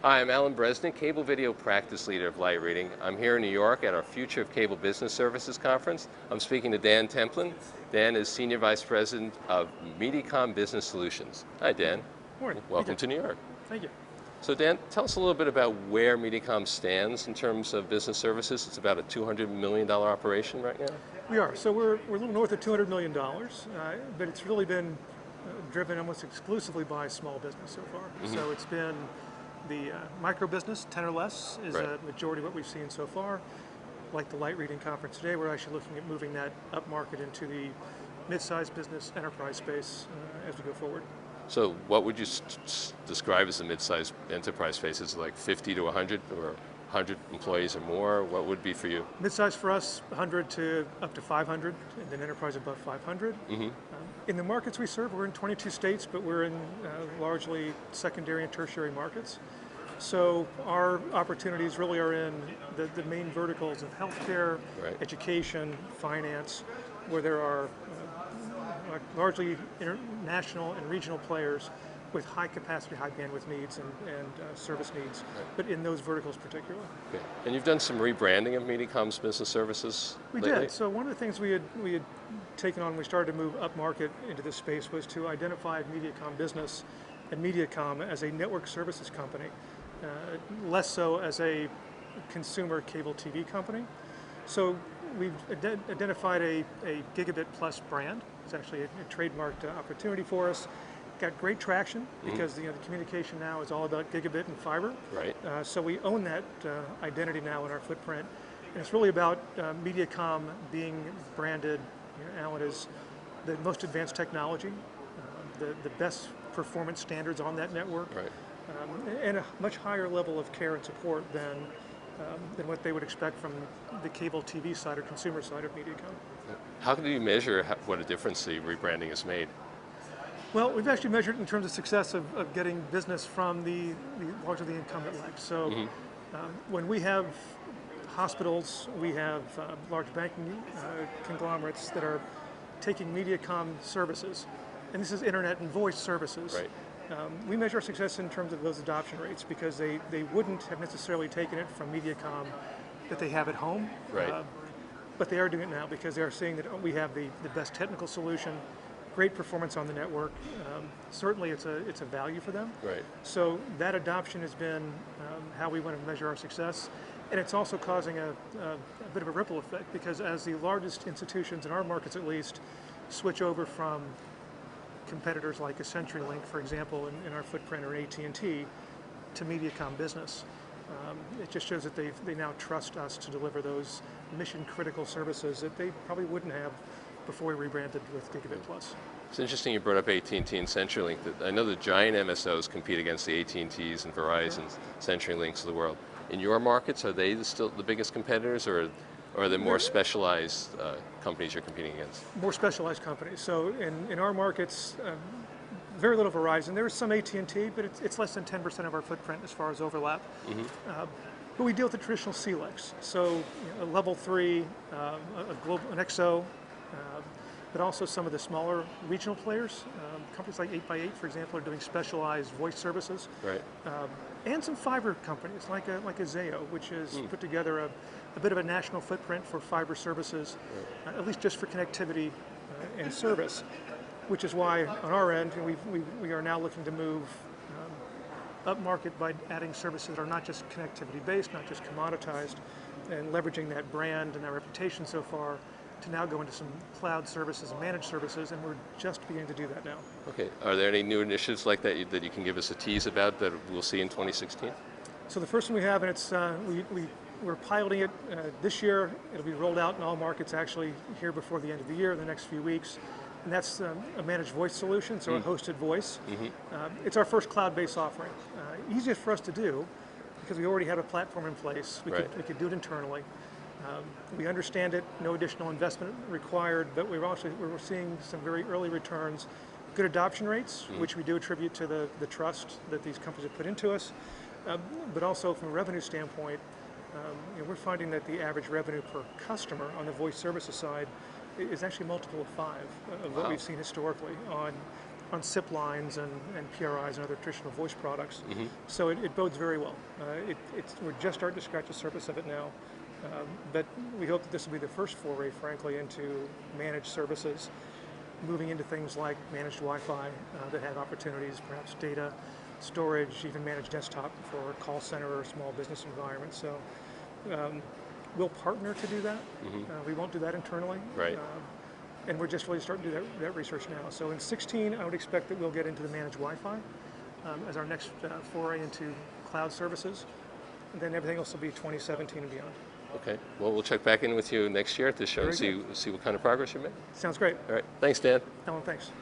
Hi, I'm Alan Bresnick, Cable Video Practice Leader of Light Reading. I'm here in New York at our Future of Cable Business Services Conference. I'm speaking to Dan Templin. Dan is Senior Vice President of Mediacom Business Solutions. Hi, Dan. Morning. Welcome to New York. Thank you. So Dan, tell us a little bit about where Mediacom stands in terms of business services. It's about a $200 million operation right now. We are. So we're a little north of $200 million, but it's really been driven almost exclusively by small business so far. So it's been the micro business, 10 or less, is a majority of what we've seen so far. Like the Light Reading conference today, we're actually looking at moving that up market into the mid-sized business enterprise space as we go forward. So what would you describe as the mid-sized enterprise space? Is it like 50 to 100 or 100 employees or more? What would be for you? Mid-size for us, 100 to up to 500, and then enterprise above 500. In the markets we serve, we're in 22 states, but we're in largely secondary and tertiary markets. So our opportunities really are in the main verticals of healthcare, education, finance, where there are largely international and regional players with high capacity, high bandwidth needs and service needs, but in those verticals particularly. Okay. And you've done some rebranding of Mediacom's business services lately? We did. So one of the things we had taken on when we started to move up market into this space was to identify Mediacom Business and Mediacom as a network services company, less so as a consumer cable TV company. So we've identified a Gigabit Plus brand. It's actually a trademarked opportunity for us. Got great traction because the communication now is all about gigabit and fiber. So we own that identity now in our footprint. And it's really about Mediacom being branded, Alan, as the most advanced technology, the best performance standards on that network, and a much higher level of care and support than what they would expect from the cable TV side or consumer side of Mediacom. How can you measure what a difference the rebranding has made? Well, we've actually measured in terms of success of getting business from largely the incumbent legs. So when we have hospitals, we have large banking conglomerates that are taking Mediacom services, and this is internet and voice services. We measure our success in terms of those adoption rates because they wouldn't have necessarily taken it from Mediacom that they have at home, but they are doing it now because they are seeing that we have the best technical solution, great performance on the network. Certainly it's a value for them. So that adoption has been how we want to measure our success. And it's also causing a bit of a ripple effect because as the largest institutions in our markets at least switch over from competitors like a CenturyLink, for example, in our footprint, or AT&T, to Mediacom Business, it just shows that they now trust us to deliver those mission-critical services that they probably wouldn't have before we rebranded with Gigabit Plus. It's interesting you brought up AT&T and CenturyLink. I know the giant MSOs compete against the AT&Ts and Verizons, CenturyLinks of the world. In your markets, are they still the biggest competitors, or are there more specialized companies you're competing against? More specialized companies. So in our markets, very little Verizon. There's some AT&T, but it's less than 10% of our footprint as far as overlap. But we deal with the traditional CLECs. So a level 3, an XO, but also some of the smaller regional players. Companies like 8x8, for example, are doing specialized voice services. And some fiber companies like a Zayo, which has put together a bit of a national footprint for fiber services, at least just for connectivity and service, which is why on our end we are now looking to move up market by adding services that are not just connectivity based, not just commoditized, and leveraging that brand and that reputation so far to now go into some cloud services and managed services, and we're just beginning to do that now. Okay, are there any new initiatives like that that you can give us a tease about that we'll see in 2016? So the first one we have, and it's we're piloting it this year. It'll be rolled out in all markets actually here before the end of the year, in the next few weeks. And that's a managed voice solution, so a hosted voice. It's our first cloud-based offering. Easiest for us to do because we already have a platform in place. We could do it internally. We understand it, no additional investment required, but we're seeing some very early returns, good adoption rates, which we do attribute to the trust that these companies have put into us, but also from a revenue standpoint, we're finding that the average revenue per customer on the voice services side is actually a multiple of 5 of what we've seen historically on SIP lines and PRIs and other traditional voice products. So it bodes very well. We're just starting to scratch the surface of it now. But we hope that this will be the first foray, frankly, into managed services, moving into things like managed Wi-Fi that have opportunities, perhaps data, storage, even managed desktop for a call center or small business environment. So we'll partner to do that. We won't do that internally. Right. And we're just really starting to do that research now. So in 16, I would expect that we'll get into the managed Wi-Fi as our next foray into cloud services. And then everything else will be 2017 and beyond. Okay. Well, we'll check back in with you next year at this show and see what kind of progress you made. Sounds great. All right. Thanks, Dan. Alan, thanks.